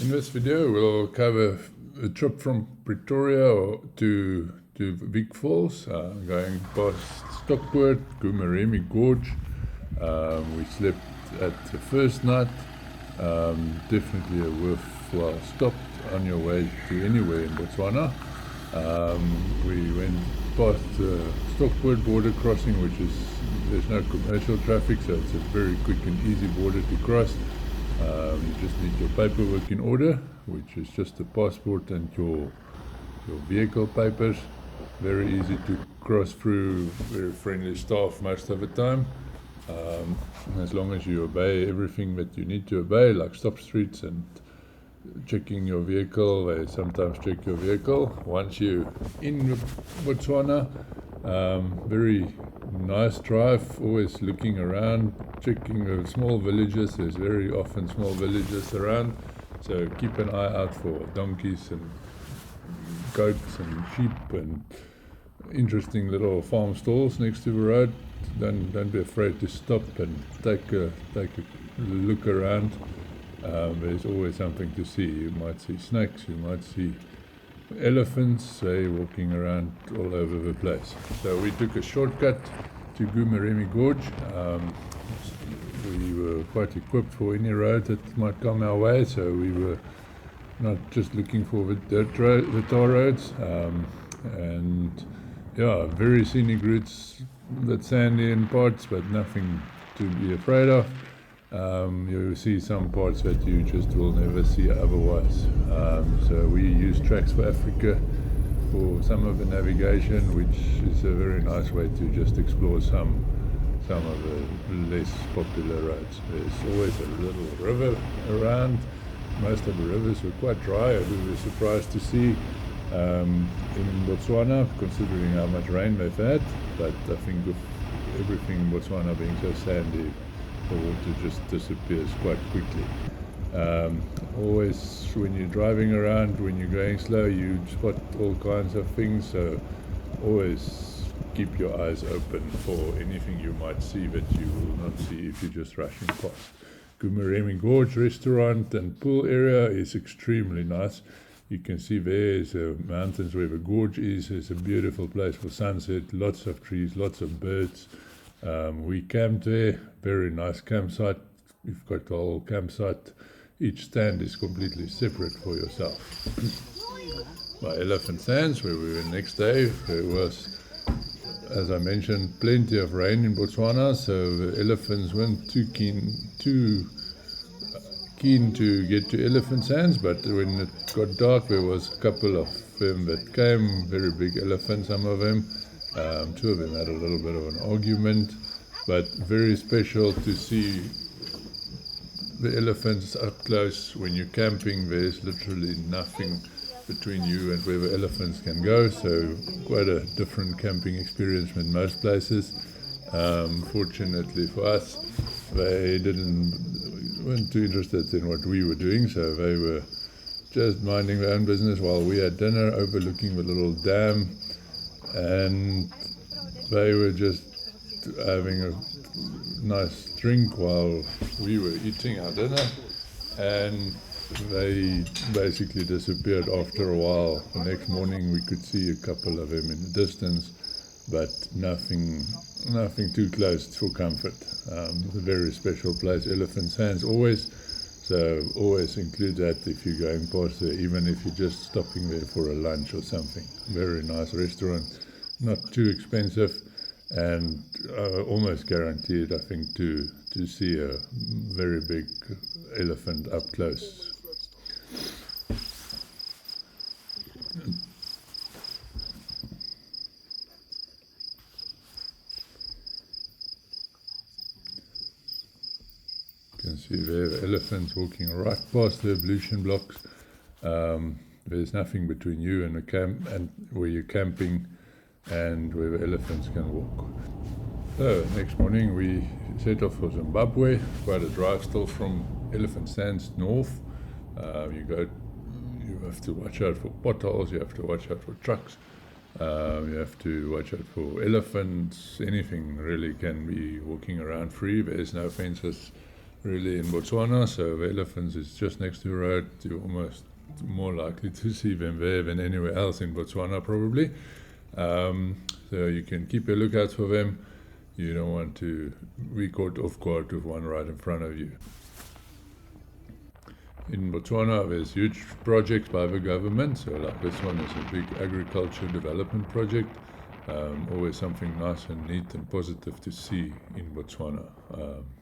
In this video, we'll cover a trip from Pretoria to Vic Falls, going past Stockport, Goo-Moremi Gorge. We slept at the first night. Definitely a worthwhile stop on your way to anywhere in Botswana. We went past the Stockport border crossing, there's no commercial traffic, so it's a very quick and easy border to cross. You just need your paperwork in order, which is just a passport and your vehicle papers. Very easy to cross through, very friendly staff most of the time. As long as you obey everything that you need to obey, like stop streets and checking your vehicle. They sometimes check your vehicle. Once you're in Botswana, very nice drive, always looking around, checking the small villages. There's very often small villages around, so keep an eye out for donkeys and goats and sheep and interesting little farm stalls next to the road. Don't be afraid to stop and take a look around. There's always something to see. You might see snakes, you might see elephants, walking around all over the place. So we took a shortcut to Goo-Moremi Gorge. We were quite equipped for any road that might come our way, so we were not just looking for the tar roads. Very scenic routes, that sandy in parts, but nothing to be afraid of. You see some parts that you just will never see otherwise. So we use Tracks for Africa for some of the navigation, which is a very nice way to just explore some of the less popular roads. There's always a little river around. Most of the rivers were quite dry. We were surprised to see in Botswana, considering how much rain they've had. But I think with everything in Botswana being so sandy, the water just disappears quite quickly. Always when you're driving around, when you're going slow, you spot all kinds of things, so always keep your eyes open for anything you might see that you will not see if you're just rushing past. Goo-Moremi Gorge restaurant and pool area is extremely nice. You can see there's mountains where the gorge is. It's a beautiful place for sunset, lots of trees, lots of birds. We camped there, very nice campsite. You've got the whole campsite. Each stand is completely separate for yourself. By Elephant Sands, where we were next day, there was, as I mentioned, plenty of rain in Botswana, so the elephants weren't too keen to get to Elephant Sands, but when it got dark, there was a couple of them that came, very big elephants, some of them. Two of them had a little bit of an argument, but very special to see the elephants up close. When you're camping, there's literally nothing between you and where the elephants can go, so quite a different camping experience than most places. Fortunately for us, they weren't too interested in what we were doing, so they were just minding their own business while we had dinner overlooking the little dam. And they were just having a nice drink while we were eating our dinner, and they basically disappeared after a while. The next morning we could see a couple of them in the distance, but nothing too close for comfort. It's a very special place, Elephant Sands always, so always include that if you're going past there, even if you're just stopping there for a lunch or something. Very nice restaurant, not too expensive, and almost guaranteed, I think, to see a very big elephant up close. You can see there the elephants walking right past the ablution blocks. There's nothing between you and the camp and where you're camping and where the elephants can walk. So next morning we set off for Zimbabwe. Quite a drive still from Elephant Sands north. You have to watch out for potholes, you have to watch out for trucks, you have to watch out for elephants. Anything really can be walking around free. There's no fences really in Botswana. So the elephants is just next to the road. You're almost more likely to see them there than anywhere else in Botswana probably. So you can keep a lookout for them. You don't want to be caught off guard with one right in front of you. In Botswana, there's huge projects by the government. So like this one is a big agriculture development project. Always something nice and neat and positive to see in Botswana.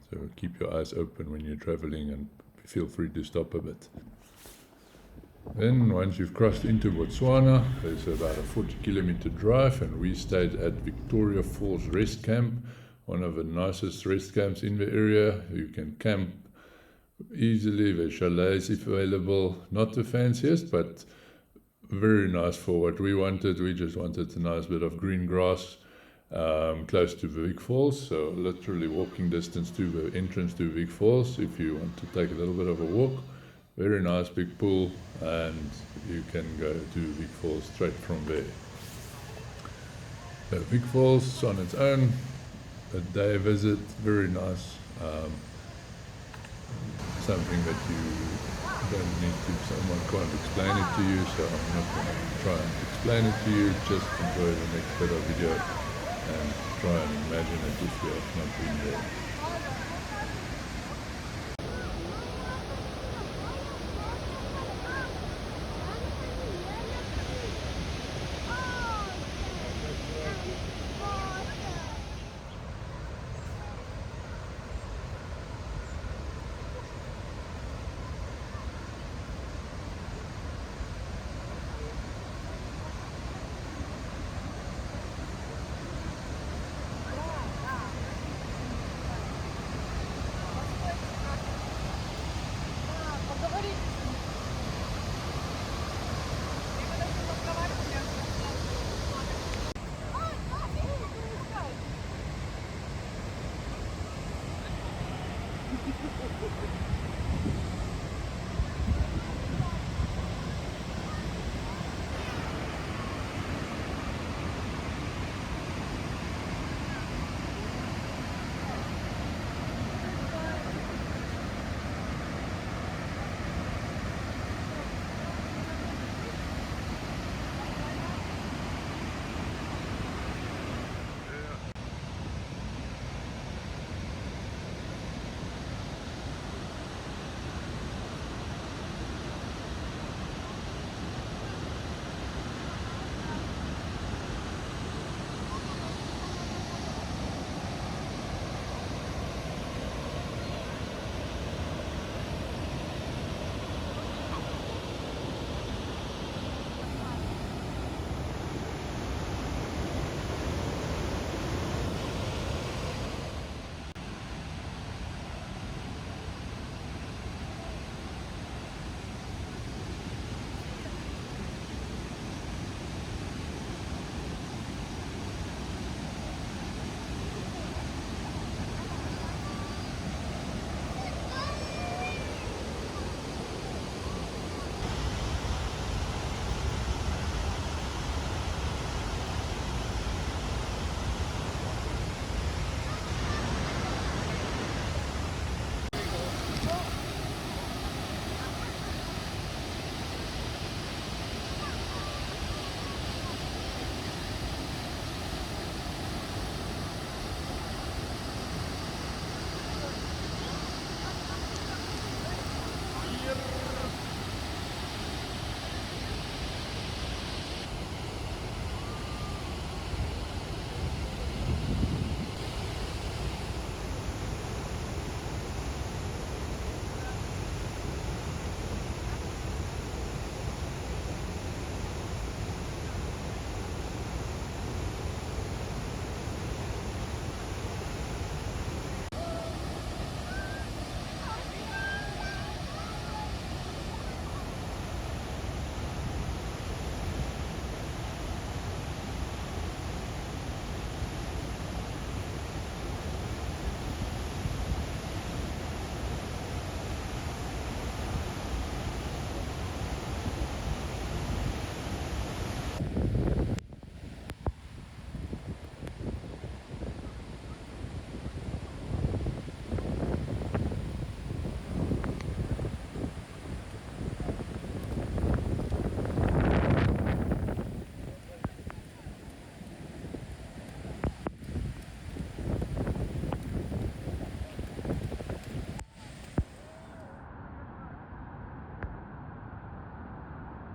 So keep your eyes open when you're traveling and feel free to stop a bit. Then once you've crossed into Botswana, there's about a 40-kilometer drive, and we stayed at Victoria Falls Rest Camp, one of the nicest rest camps in the area. You can camp easily. There's chalets available, not the fanciest, but very nice for what we wanted. We just wanted a nice bit of green grass close to the Big Falls, so literally walking distance to the entrance to Big Falls if you want to take a little bit of a walk. Very nice big pool, and you can go to Big Falls straight from there. So Big Falls on its own, a day visit, very nice. Something that you don't need to, someone can't explain it to you, so I'm not going to try and explain it to you. Just enjoy the next bit of video and try and imagine it if you have not been there.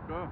Go.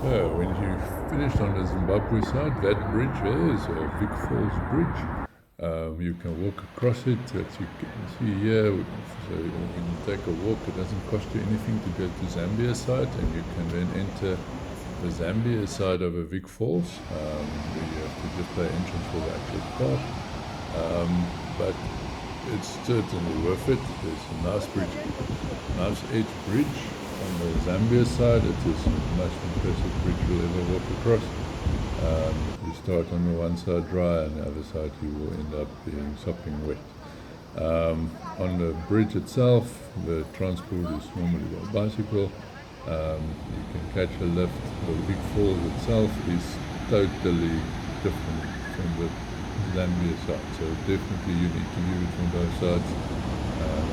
So when you finished on the Zimbabwe side, that bridge there is a Vic Falls bridge. You can walk across it, as you can see here. So when you take a walk, it doesn't cost you anything to go to Zambia side, and you can then enter the Zambia side of a Vic Falls. Where you have to just pay entrance for the access pass. But it's certainly worth it. There's a nice bridge, nice edge bridge. On the Zambia side, it is the most impressive bridge you'll ever walk across. You start on the one side dry, and the other side you will end up being sopping wet. On the bridge itself, the transport is normally by bicycle. You can catch a lift. The Big Falls itself is totally different from the Zambia side, so definitely you need to view it from both sides.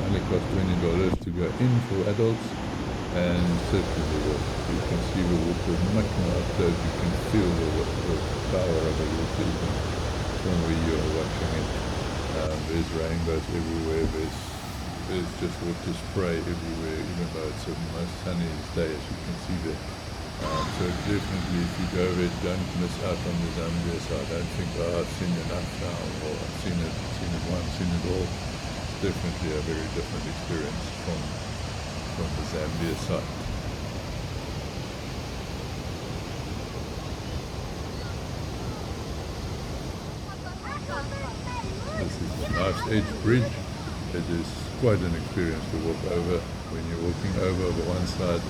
Only costs $20 to go in for adults. And certainly you can see the water much more up close. You can feel the power of the water from where you are watching it. There's rainbows everywhere. There's just water spray everywhere, even though it's a most sunny day, as you can see there. So definitely, if you go there, don't miss out on the Zambia side. Don't think, oh, I've seen enough now, or I've seen it once, seen it all. It's definitely a very different experience from the Zambia side. This is a nice edge bridge. It is quite an experience to walk over. When you're walking over the one side,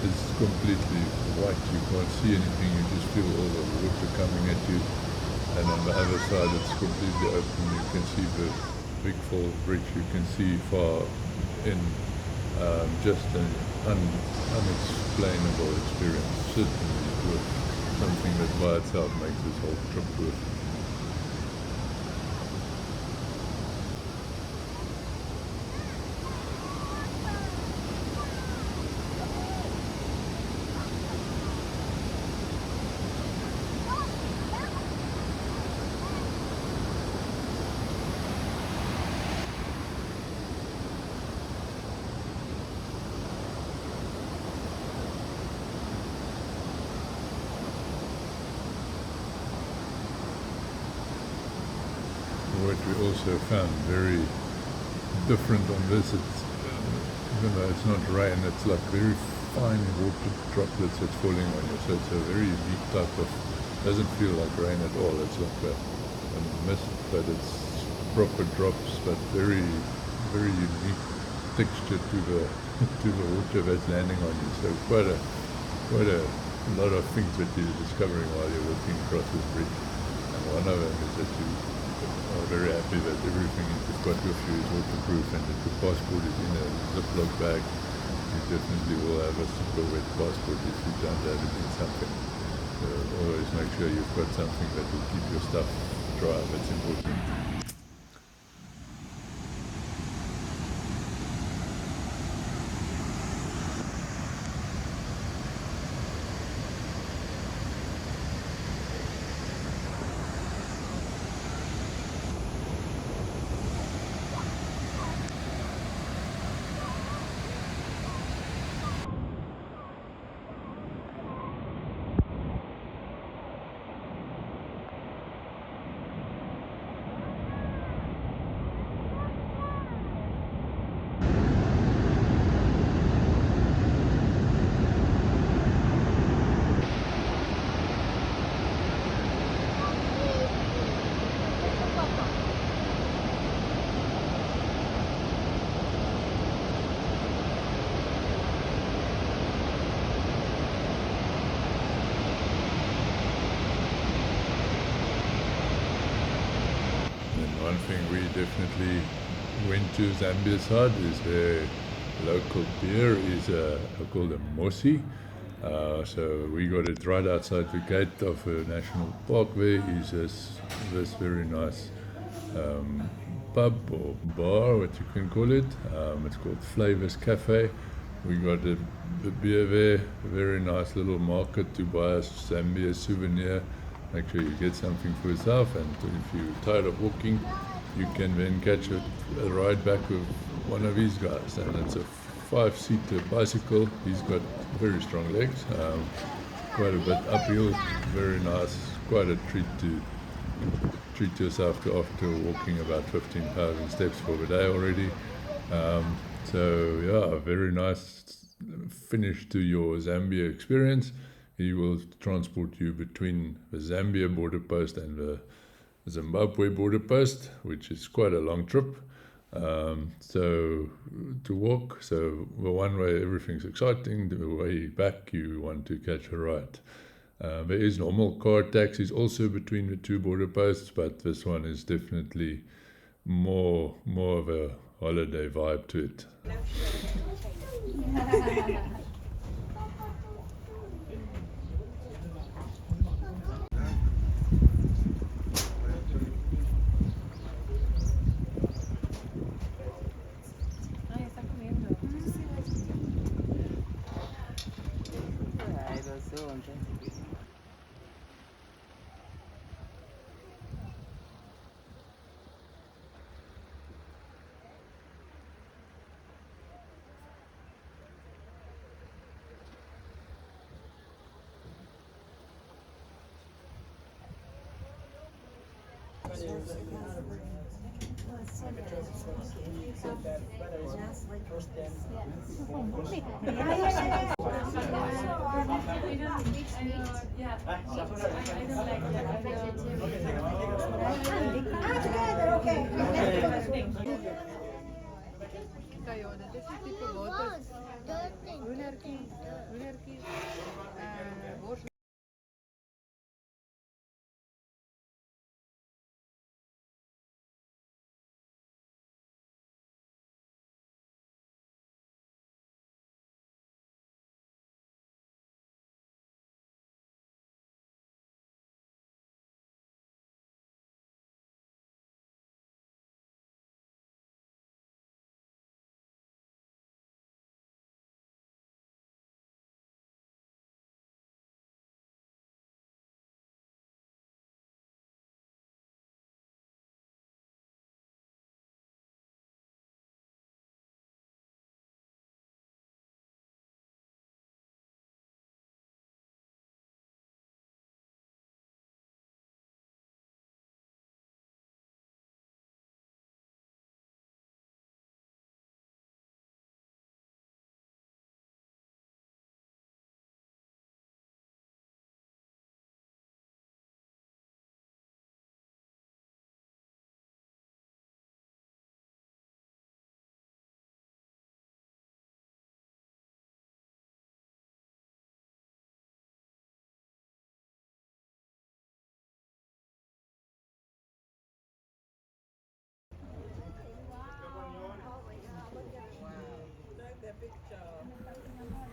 it's completely white. You can't see anything. You just feel all the water coming at you. And on the other side, it's completely open. You can see the Big Falls Bridge. You can see far in. Just an unexplainable experience. Certainly worth something that by itself makes this whole trip worth it. What we also found very different on this, it's, even though it's not rain, it's like very fine water droplets that's falling on you. So it's a very unique type of, doesn't feel like rain at all. It's like a mist, but it's proper drops, but very, very unique texture to the to the water that's landing on you. So quite a lot of things that you're discovering while you're walking across this bridge. And one of them is that you are very happy that everything you've got with you is waterproof, and that your passport is in a Ziploc bag. You definitely will have a super wet passport if you don't have it in something. So always make sure you've got something that will keep your stuff dry. That's important. definitely went to Zambia side. Is their local beer is called a Mosi. So we got it right outside the gate of a national park. There is this very nice pub or bar, what you can call it. It's called Flavors Cafe. We got the beer there, a very nice little market to buy a Zambia souvenir. Make sure you get something for yourself, and if you're tired of walking, you can then catch a ride back with one of these guys, and it's a 5-seater bicycle. He's got very strong legs, quite a bit uphill, very nice, quite a treat to treat yourself to after walking about 15,000 steps for the day already. So yeah, very nice finish to your Zambia experience. He will transport you between the Zambia border post and the Zimbabwe border post, which is quite a long trip. So to walk, so the one way everything's exciting, the way back you want to catch a ride. There is normal car taxis also between the two border posts, but this one is definitely more of a holiday vibe to it.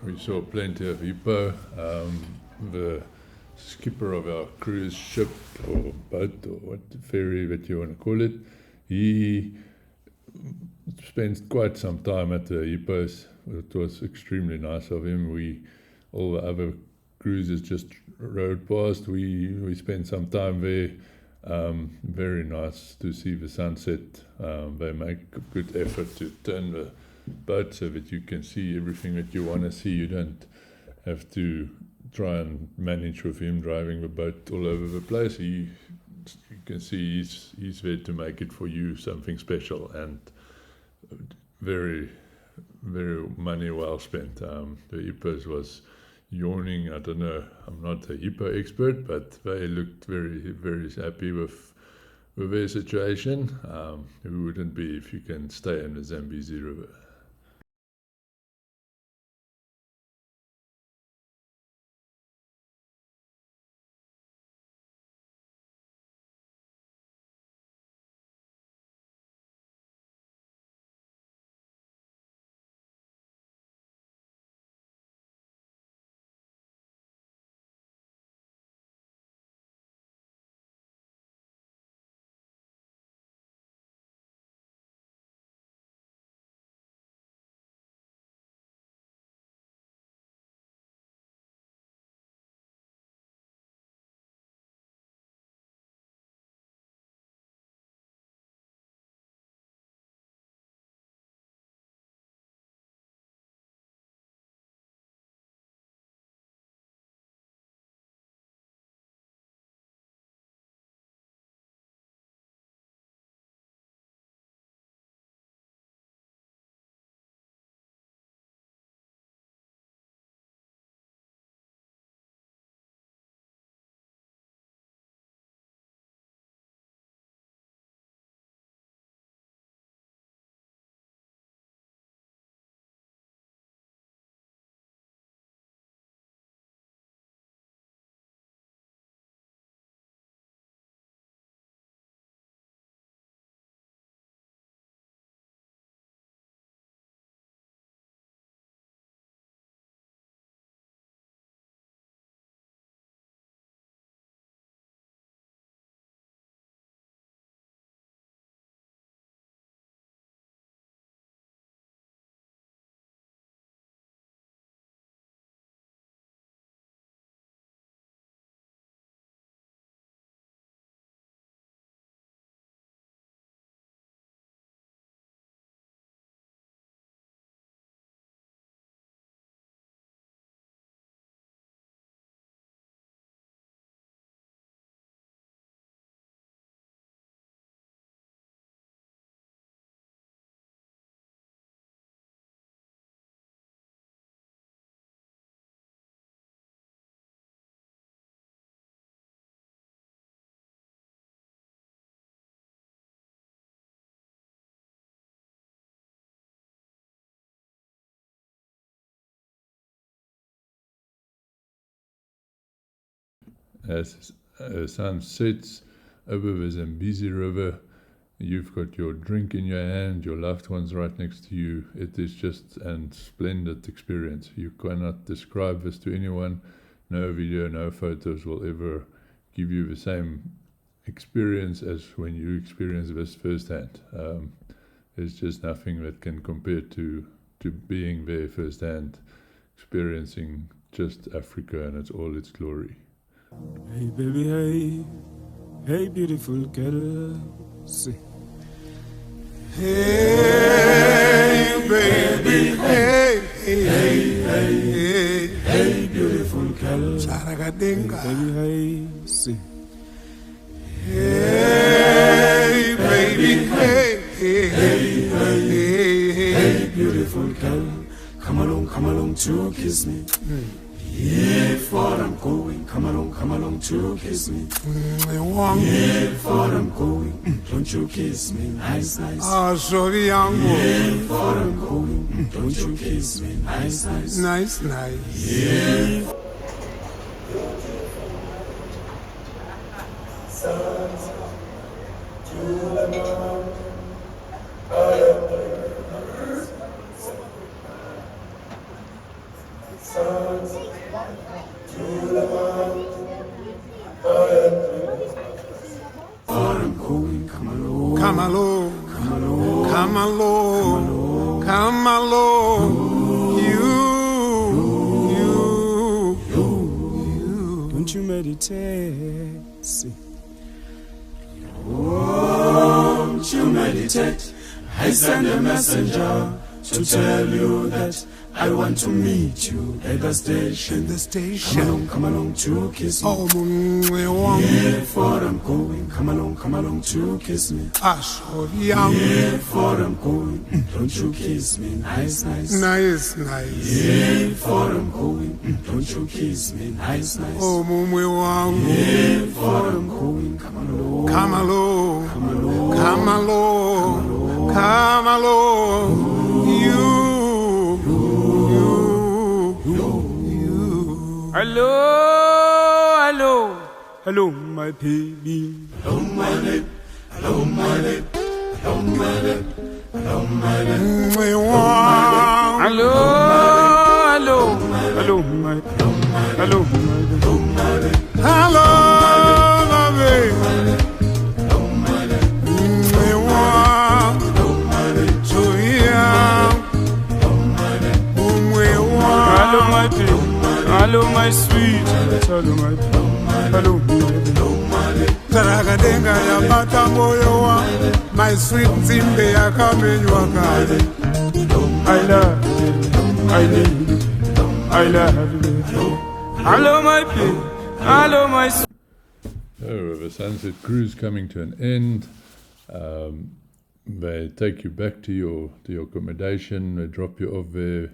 We saw plenty of hippo. The skipper of our cruise ship or boat or what ferry that you want to call it, he spent quite some time at the hippos. It was extremely nice of him. All the other cruises just rode past. We spent some time there. Very nice to see the sunset. They make a good effort to turn the boat so that you can see everything that you want to see. You don't have to try and manage with him driving the boat all over the place. You can see he's there to make it for you something special, and very, very money well spent. The hippos was yawning. I don't know, I'm not a hippo expert, but they looked very, very happy with their situation. Who wouldn't be if you can stay in the Zambezi River? as the sun sets over the Zambezi River, you've got your drink in your hand, your loved ones right next to you. It is just a splendid experience. You cannot describe this to anyone. No video, no photos will ever give you the same experience as when you experience this firsthand. There's just nothing that can compare to being there firsthand, experiencing just Africa and it's all its glory. Hey baby, hey, hey beautiful girl, say. Hey baby, hey, hey, hey, hey, hey beautiful girl, baby, hey, say. Hey baby, hey, hey, hey, hey, hey beautiful girl, come along to kiss me. If what I'm going, come along to kiss me. If what I'm going, don't you kiss me, nice. Sorry, if what I'm going, don't you kiss me, nice. Nice. If Come along, you. Don't you meditate, see. Won't you meditate? I send a messenger to tell you that I want to meet you at the station. Come along to kiss me. If what I'm going, come along to kiss me. If what I'm going, don't you kiss me, nice. Nice. If what I'm going, don't you kiss me, nice. Oh, mumwe wangu. If what I'm going, come along. Come along, you. Hello, my baby. Hello, my babe. Hello, my babe. Hello, my sweet. Hello, my baby. Hello, Tarakadenga ya bata moyo wa my sweet Zimbe ya kamenywa kale. I love you, I need you, I love you. Hello, my baby. Hello, my sweet. Oh, the sunset cruise coming to an end. They take you back to your accommodation. They drop you off there.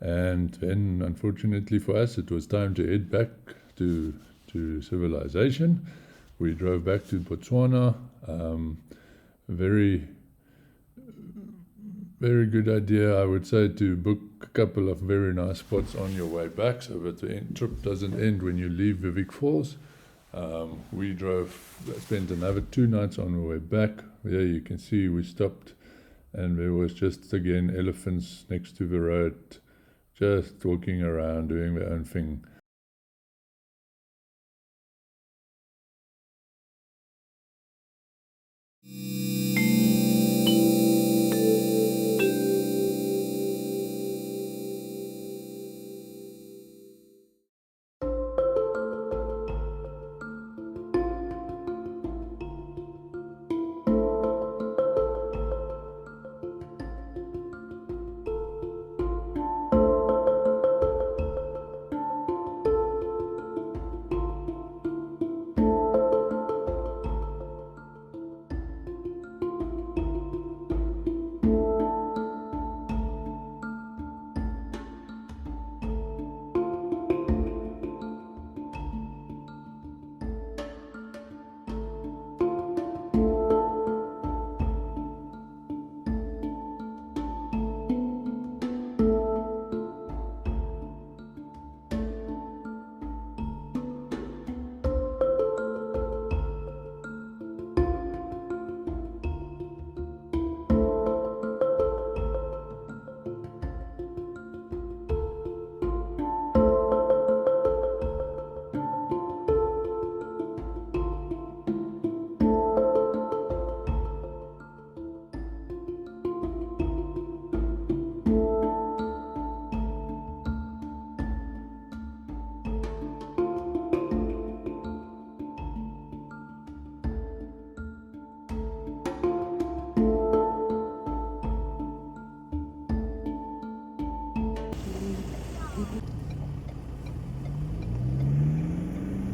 And then, unfortunately for us, it was time to head back to civilization. We drove back to Botswana. Very good idea, I would say, to book a couple of very nice spots on your way back so that the trip doesn't end when you leave the Vic Falls. We spent another 2 nights on our way back. There you can see we stopped and there was just again elephants next to the road, just walking around doing their own thing.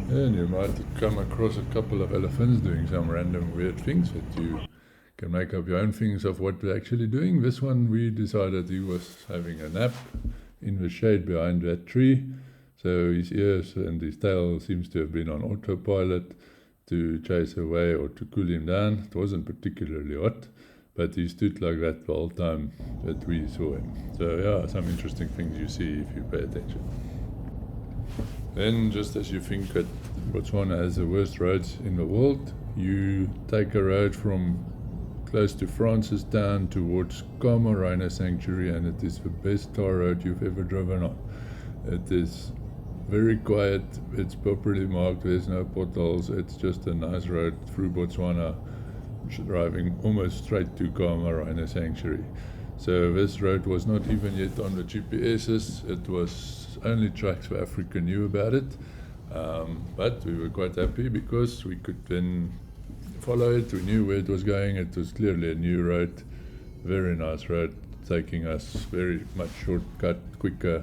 And you might come across a couple of elephants doing some random weird things that you can make up your own things of what they're actually doing. This one, we decided he was having a nap in the shade behind that tree. So his ears and his tail seems to have been on autopilot to chase away or to cool him down. It wasn't particularly hot, but he stood like that the whole time that we saw him. So yeah, some interesting things you see if you pay attention. Then, just as you think that Botswana has the worst roads in the world, you take a road from close to Francistown towards Khama Rhino Sanctuary, and it is the best tar road you've ever driven on. It is very quiet, it's properly marked, there's no potholes, it's just a nice road through Botswana, driving almost straight to Khama Rhino Sanctuary. So this road was not even yet on the GPSs, it was only Tracks for Africa knew about it, but we were quite happy because we could then follow it, we knew where it was going, it was clearly a new road, very nice road, taking us very much shortcut, quicker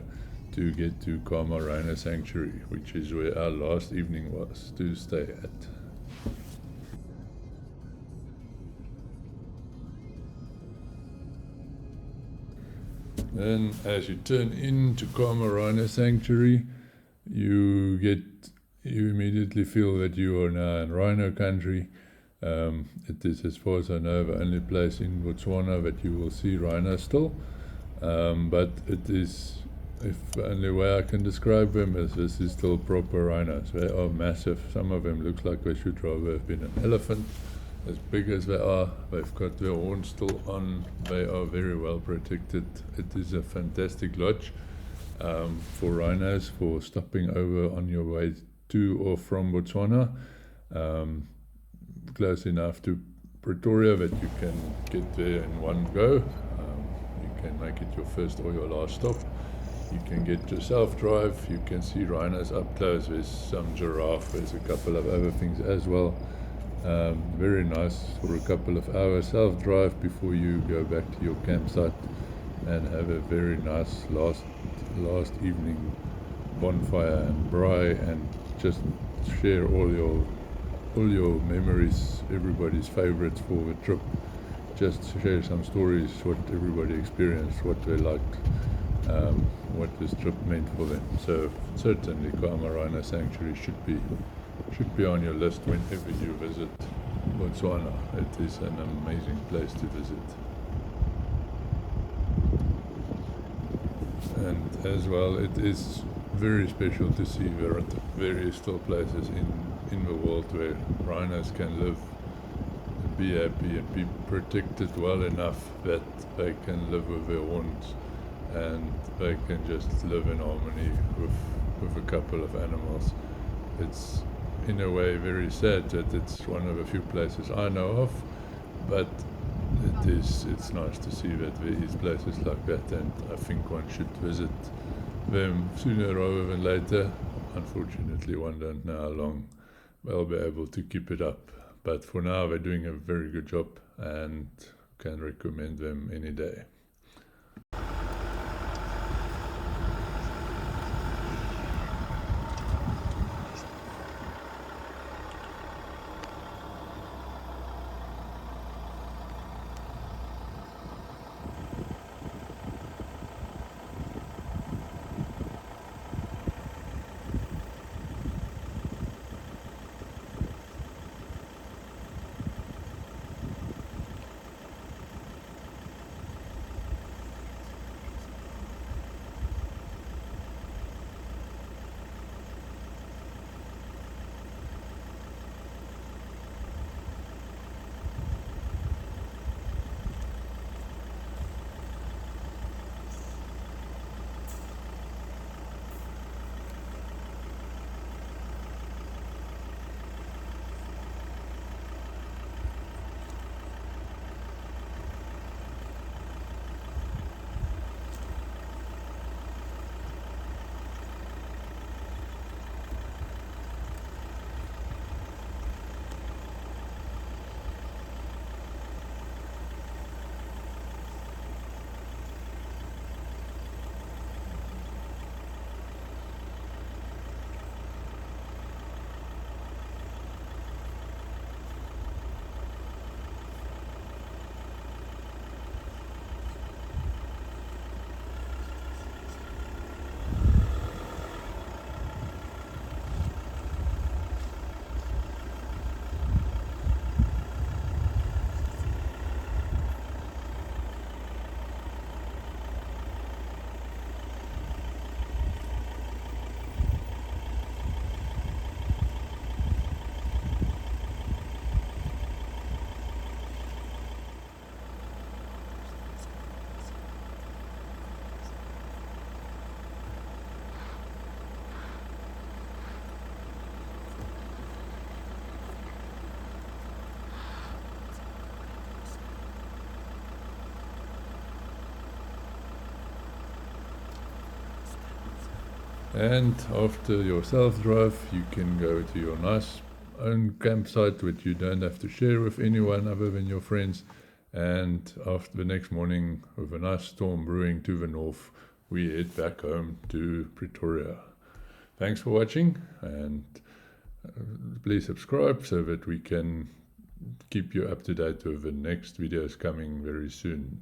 to get to Khama Rhino Sanctuary, which is where our last evening was to stay at. Then as you turn into Khama Rhino Sanctuary, you immediately feel that you are now in rhino country. It is, as far as I know, the only place in Botswana that you will see rhinos still. But it is, if the only way I can describe them is this is still proper rhinos. They are massive. Some of them look like they should rather have been an elephant. As big as they are, they've got their horns still on, they are very well protected. It is a fantastic lodge for rhinos, for stopping over on your way to or from Botswana, close enough to Pretoria that you can get there in one go. You can make it your first or your last stop. You can get your self-drive, you can see rhinos up close, there's some giraffe, there's a couple of other things as well. Very nice for a couple of hours self-drive before you go back to your campsite and have a very nice last evening bonfire and braai, and just share all your memories, everybody's favorites for the trip. Just share some stories, what everybody experienced, what they liked, what this trip meant for them. So certainly Khama Rhino Sanctuary should be on your list whenever you visit Botswana. It is an amazing place to visit. And as well, it is very special to see various still places in the world where rhinos can live, be happy and be protected well enough that they can live with their horns and they can just live in harmony with a couple of animals. It's in a way very sad that it's one of the few places I know of, but it's nice to see that there is places like that, and I think one should visit them sooner rather than later. Unfortunately, one don't know how long they'll be able to keep it up, but for now they're doing a very good job and can recommend them any day. And after your self-drive, you can go to your nice own campsite, which you don't have to share with anyone other than your friends. And after the next morning, with a nice storm brewing to the north, we head back home to Pretoria. Thanks for watching, and please subscribe so that we can keep you up to date with the next videos coming very soon.